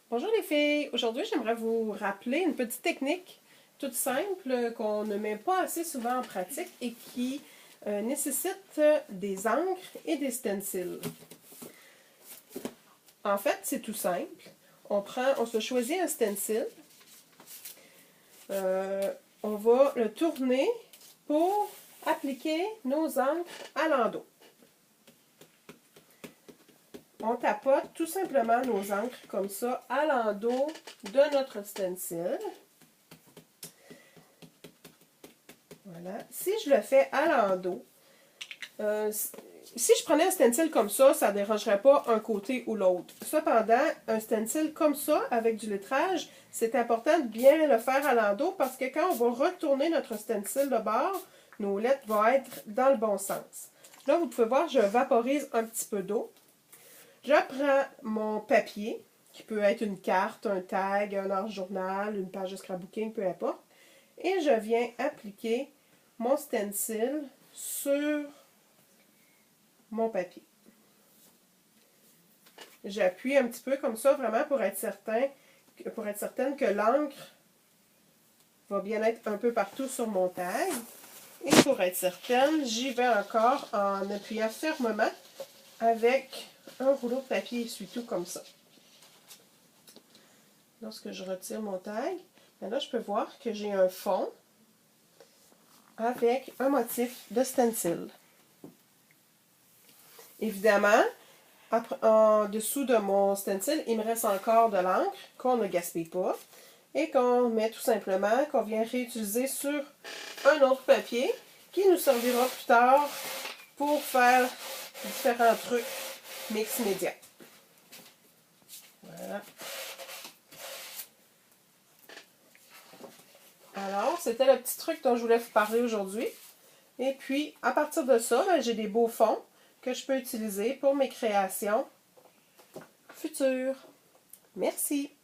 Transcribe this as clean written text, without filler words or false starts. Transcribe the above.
Bonjour les filles! Aujourd'hui, j'aimerais vous rappeler une petite technique toute simple qu'on ne met pas assez souvent en pratique et qui nécessite des encres et des stencils. En fait, c'est tout simple. On se choisit un stencil. On va le tourner pour appliquer nos encres à l'endos. On tapote tout simplement nos encres comme ça à l'endos de notre stencil. Voilà. Si je le fais à l'endos, si je prenais un stencil comme ça ne dérangerait pas un côté ou l'autre. Cependant, un stencil comme ça, avec du lettrage, c'est important de bien le faire à l'endos parce que quand on va retourner notre stencil de bord, nos lettres vont être dans le bon sens. Là, vous pouvez voir, je vaporise un petit peu d'eau. Je prends mon papier, qui peut être une carte, un tag, un hors-journal, une page de scrapbooking, peu importe. Et je viens appliquer mon stencil sur mon papier. J'appuie un petit peu comme ça, vraiment pour être certaine que l'encre va bien être un peu partout sur mon tag. Et pour être certaine, j'y vais encore en appuyant fermement avec un rouleau de papier essuie-tout comme ça. Lorsque je retire mon tag, là je peux voir que j'ai un fond avec un motif de stencil. Évidemment, en dessous de mon stencil, il me reste encore de l'encre qu'on ne gaspille pas et qu'on met tout simplement, qu'on vient réutiliser sur un autre papier qui nous servira plus tard pour faire différents trucs mix média. Voilà. Alors, c'était le petit truc dont je voulais vous parler aujourd'hui. Et puis, à partir de ça, j'ai des beaux fonds que je peux utiliser pour mes créations futures. Merci!